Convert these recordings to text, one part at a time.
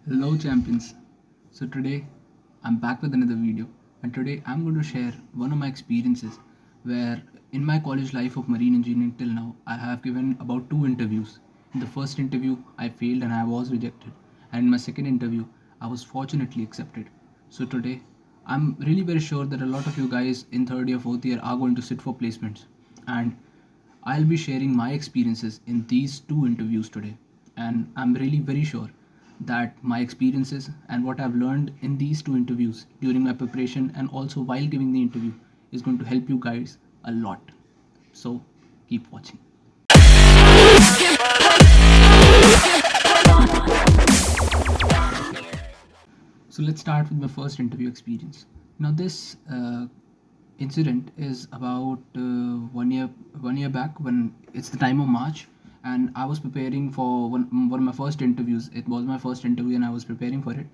Hello champions. So today I'm back with another video, and today I'm going to share one of my experiences where in my college life of marine engineering till now I have given about two interviews. In the first interview I failed and I was rejected, and in my second interview I was fortunately accepted. So today I'm really very sure that a lot of you guys in third year, fourth year are going to sit for placements, and I'll be sharing my experiences in these two interviews today. And I'm really very sure that my experiences and what I've learned in these two interviews during my preparation and also while giving the interview is going to help you guys a lot. So keep watching. So let's start with my first interview experience. Now this incident is about 1 year back when it's the time of March, and I was preparing for one of my first interviews. It was my first interview, and I was preparing for it.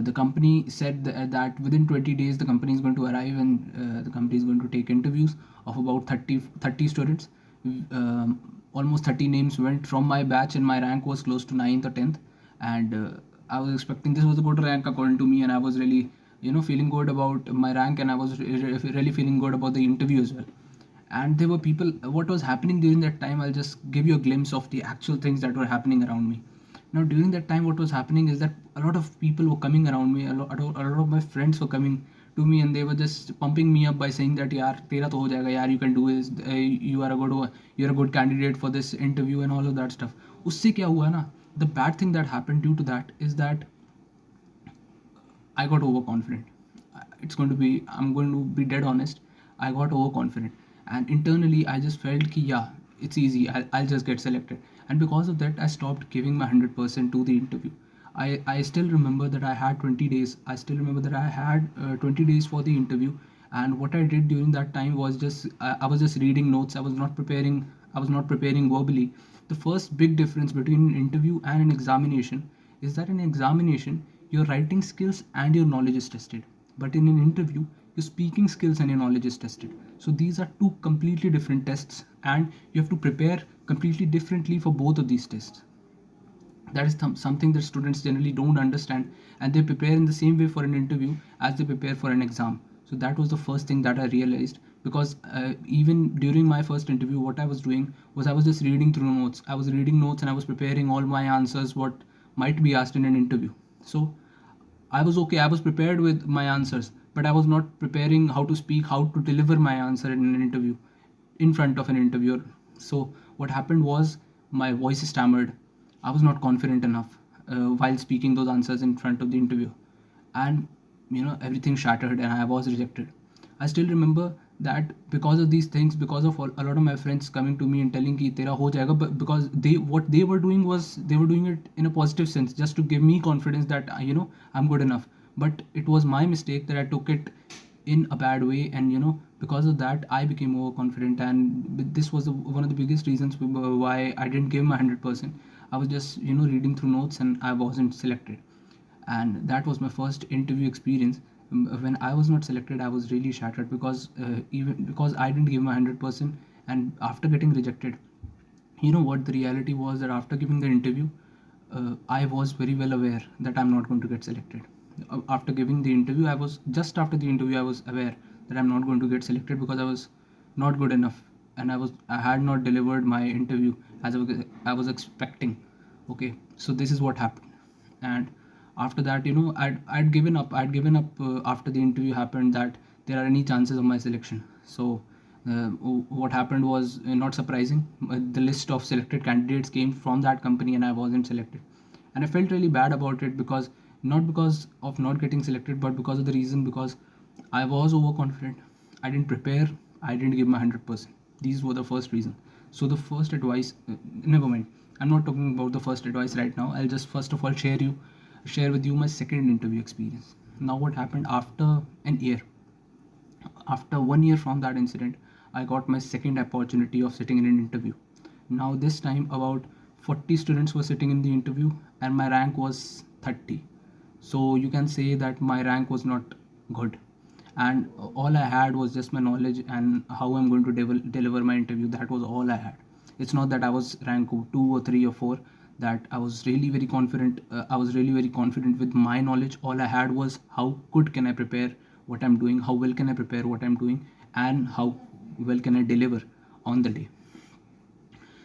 The company said that within 20 days the company is going to arrive, and the company is going to take interviews of about 30 students. Almost 30 names went from my batch, and my rank was close to 9th or 10th. And I was expecting this was a good rank according to me, and I was really feeling good about my rank, and I was really feeling good about the interview as well. And there were people. What was happening during that time, I'll just give you a glimpse of the actual things that were happening around me. Now during that time what was happening is that a lot of people were coming around me. A lot of my friends were coming to me, and they were just pumping me up by saying that yaar tera to ho jayega yaar, you can do this, you're a good candidate for this interview and all of that stuff. Usse kya hua na, the bad thing that happened due to that is that I got overconfident. I'm going to be dead honest. I got overconfident. And internally, I just felt ki, yeah, it's easy. I'll just get selected. And because of that, I stopped giving my 100% to the interview. I still remember that I had 20 days. I still remember that I had 20 days for the interview. And what I did during that time was I was just reading notes. I was not preparing verbally. The first big difference between an interview and an examination is that in an examination, your writing skills and your knowledge is tested, but in an interview your speaking skills and your knowledge is tested. So these are two completely different tests, and you have to prepare completely differently for both of these tests. That is something that students generally don't understand, and they prepare in the same way for an interview as they prepare for an exam. So that was the first thing that I realized, because even during my first interview what I was doing was I was just reading through notes. I was reading notes and I was preparing all my answers what might be asked in an interview. So I was okay. I was prepared with my answers, but I was not preparing how to speak, how to deliver my answer in an interview, in front of an interviewer. So what happened was my voice stammered. I was not confident enough while speaking those answers in front of the interview, and everything shattered, and I was rejected. I still remember that because of these things, because of a lot of my friends coming to me and telling ki tera ho jayega, but because what they were doing was they were doing it in a positive sense, just to give me confidence that I'm good enough. But it was my mistake that I took it in a bad way, and because of that I became overconfident, and this was one of the biggest reasons why I didn't give my 100%. I was just reading through notes, and I wasn't selected. And that was my first interview experience. When I was not selected, I was really shattered, because even because I didn't give my 100%. And after getting rejected, you know what the reality was, that after giving the interview, I was very well aware that I'm not going to get selected. After giving the interview, I was just after the interview I was aware that I'm not going to get selected, because I was not good enough, and I had not delivered my interview as I was expecting. Okay, so this is what happened. And after that, I'd given up after the interview happened, that there are any chances of my selection. So what happened was not surprising. The list of selected candidates came from that company, and I wasn't selected. And I felt really bad about it, because not because of not getting selected, but because of the reason, because I was overconfident. I didn't prepare. I didn't give my 100%. These were the first reason. So the first advice, never mind. I'm not talking about the first advice right now. I'll just first of all share with you my second interview experience. Now what happened after an year? After 1 year from that incident, I got my second opportunity of sitting in an interview. Now this time about 40 students were sitting in the interview, and my rank was 30. So you can say that my rank was not good, and all I had was just my knowledge and how I'm going to deliver my interview. That was all I had. It's not that I was rank 2 or 3 or 4. that I was really very confident. I was really very confident with my knowledge. All I had was how good can I prepare what I'm doing, how well can I prepare what I'm doing, and how well can I deliver on the day.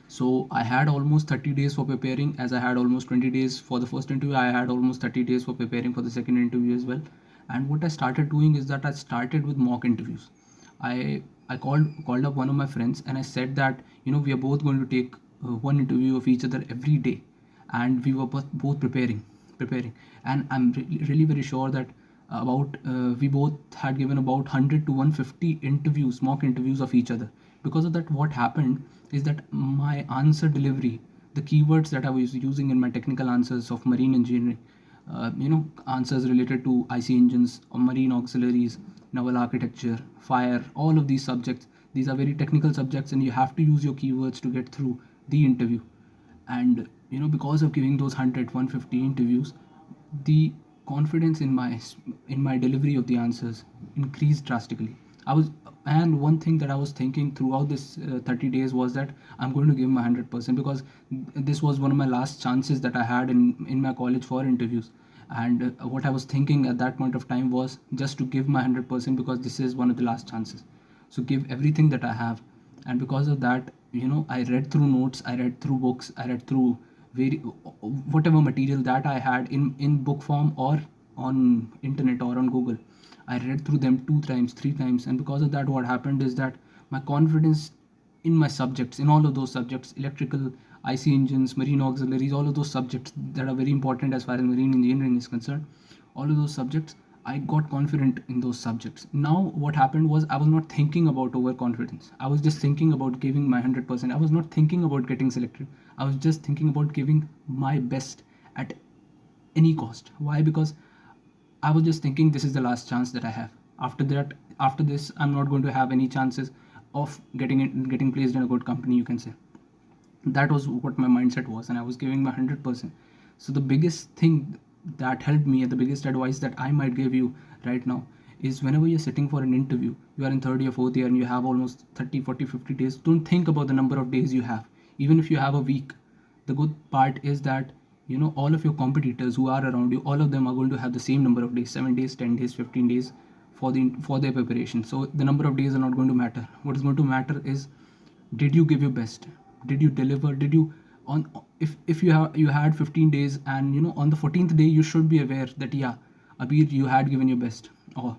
So I had almost 30 days for preparing. As I had almost 20 days for the first interview, I had almost 30 days for preparing for the second interview as well. And what I started doing is that I started with mock interviews. I called up one of my friends and I said that, we are both going to take one interview of each other every day, and we were both preparing. And I'm really very sure that about we both had given about 100 to 150 interviews, mock interviews of each other. Because of that, what happened is that my answer delivery, the keywords that I was using in my technical answers of marine engineering, answers related to IC engines or marine auxiliaries, naval architecture, fire, all of these subjects, these are very technical subjects, and you have to use your keywords to get through the interview. And because of giving those 100 150 interviews, the confidence in my delivery of the answers increased drastically. I was And one thing that I was thinking throughout this 30 days was that I'm going to give my 100%, because this was one of my last chances that I had in my college for interviews. And what I was thinking at that point of time was just to give my 100%, because this is one of the last chances. So give everything that I have. And because of that, I read through notes, I read through books, I read through very whatever material that I had in book form or on internet or on Google. I read through them 2 times, 3 times. And because of that, what happened is that my confidence in my subjects, in all of those subjects, electrical, IC engines, marine auxiliaries, all of those subjects that are very important as far as marine engineering is concerned, all of those subjects, I got confident in those subjects. Now, what happened was I was not thinking about overconfidence. I was just thinking about giving my 100%. I was not thinking about getting selected. I was just thinking about giving my best at any cost. Why? Because I was just thinking this is the last chance that I have. After that, after this, I'm not going to have any chances of getting placed in a good company, you can say. That was what my mindset was, and I was giving my 100%. So the biggest thing that helped me, and the biggest advice that I might give you right now, is whenever you're sitting for an interview, you are in third year, fourth year, and you have almost 30, 40, 50 days. Don't think about the number of days you have. Even if you have a week, the good part is that all of your competitors who are around you, all of them are going to have the same number of days, 7 days, 10 days, 15 days for their preparation. So the number of days are not going to matter. What is going to matter is, did you give your best? Did you deliver? Did you on if you had 15 days, and on the 14th day you should be aware that, yeah, Abir, you had given your best, or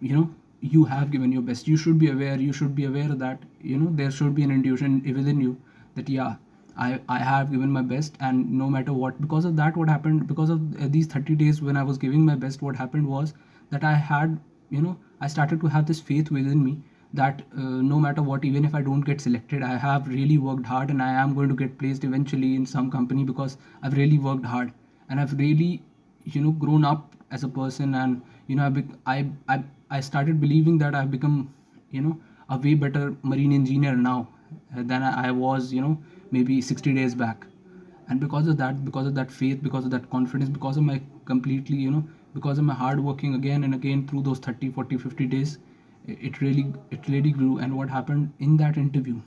you have given your best. You should be aware. You should be aware that there should be an intuition within you that, yeah, I have given my best. And no matter what, because of that, what happened, because of these 30 days when I was giving my best, what happened was that I started to have this faith within me that no matter what, even if I don't get selected, I have really worked hard, and I am going to get placed eventually in some company, because I've really worked hard, and I've really grown up as a person. And I started believing that I've become a way better marine engineer now than I was maybe 60 days back. And because of that faith, because of that confidence, because of my completely because of my hard working again and again through those 30, 40, 50 days, it really grew. And what happened in that interview,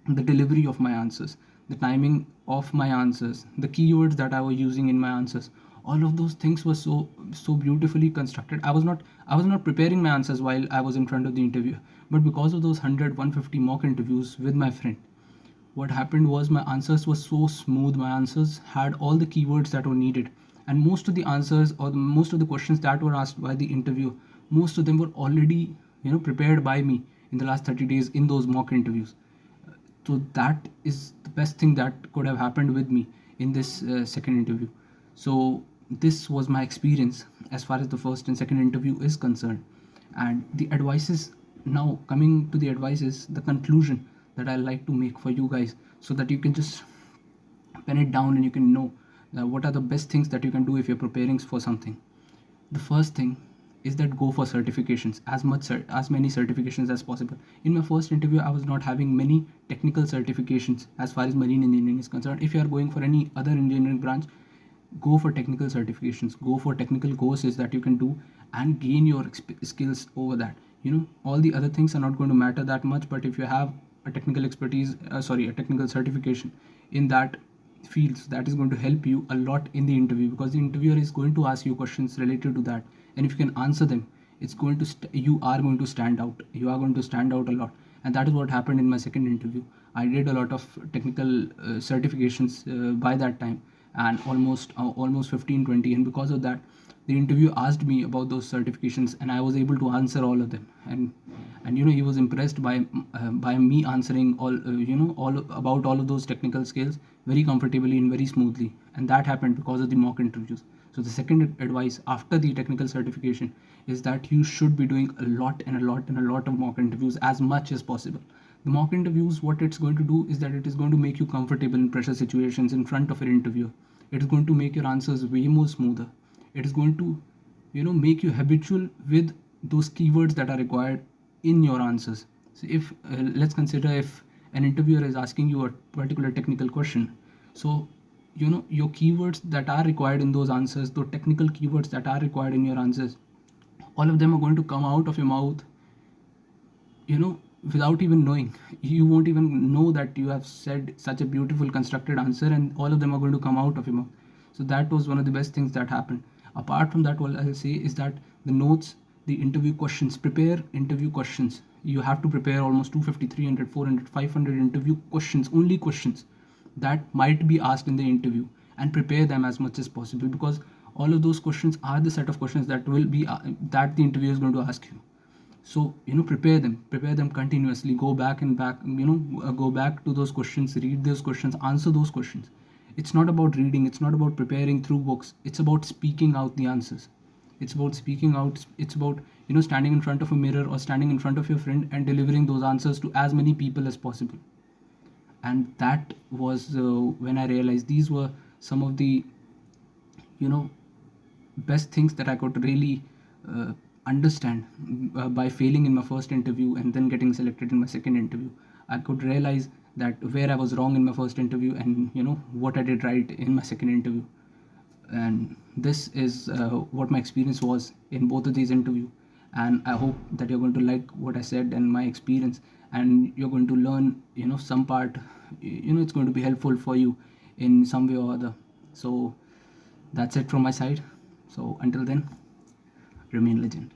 the delivery of my answers, the timing of my answers, the keywords that I was using in my answers, all of those things were so beautifully constructed. I was not preparing my answers while I was in front of the interviewer, but because of those 100, 150 mock interviews with my friend, what happened was my answers were so smooth. My answers had all the keywords that were needed, and most of the answers, or most of the questions that were asked by the interview, most of them were already prepared by me in the last 30 days in those mock interviews. So that is the best thing that could have happened with me in this second interview. So this was my experience as far as the first and second interview is concerned. And the advices, now coming to the advices, the conclusion that I like to make for you guys, so that you can just pen it down and you can know what are the best things that you can do if you're preparing for something. The first thing is that go for certifications, as many certifications as possible. In my first interview, I was not having many technical certifications as far as marine engineering is concerned. If you are going for any other engineering branch, go for technical certifications, go for technical courses that you can do, and gain your skills over that. All the other things are not going to matter that much, but if you have a technical expertise, a technical certification in that feels that is going to help you a lot in the interview, because the interviewer is going to ask you questions related to that, and if you can answer them, it's going to you are going to stand out. You are going to stand out a lot, and that is what happened in my second interview. I did a lot of technical certifications by that time, and almost 15, 20, and because of that, the interview asked me about those certifications, and I was able to answer all of them. And he was impressed by me answering all about all of those technical skills very comfortably and very smoothly. And that happened because of the mock interviews. So the second advice after the technical certification is that you should be doing a lot and a lot and a lot of mock interviews as much as possible. The mock interviews, what it's going to do is that it is going to make you comfortable in pressure situations in front of an interviewer. It is going to make your answers way more smoother. It is going to make you habitual with those keywords that are required in your answers. So if let's consider, if an interviewer is asking you a particular technical question, so your keywords that are required in those answers, those technical keywords that are required in your answers, all of them are going to come out of your mouth without even knowing. You won't even know that you have said such a beautiful constructed answer, and all of them are going to come out of your mouth. So that was one of the best things that happened. Apart from that, what I'll say is that the notes, the interview questions, prepare interview questions. You have to prepare almost 250, 300, 400, 500 interview questions, only questions that might be asked in the interview, and prepare them as much as possible, because all of those questions are the set of questions that will be that the interviewer is going to ask you. So prepare them continuously. Go back and back, go back to those questions, read those questions, answer those questions. It's not about reading, it's not about preparing through books, it's about speaking out the answers. It's about speaking out. It's about standing in front of a mirror or standing in front of your friend and delivering those answers to as many people as possible. And that was when I realized these were some of the you know best things that I could really understand by failing in my first interview and then getting selected in my second interview. I could realize that where I was wrong in my first interview, and what I did right in my second interview. And this is what my experience was in both of these interviews. And I hope that you're going to like what I said and my experience, and you're going to learn some part. It's going to be helpful for you in some way or other. So that's it from my side. So until then, remain legend.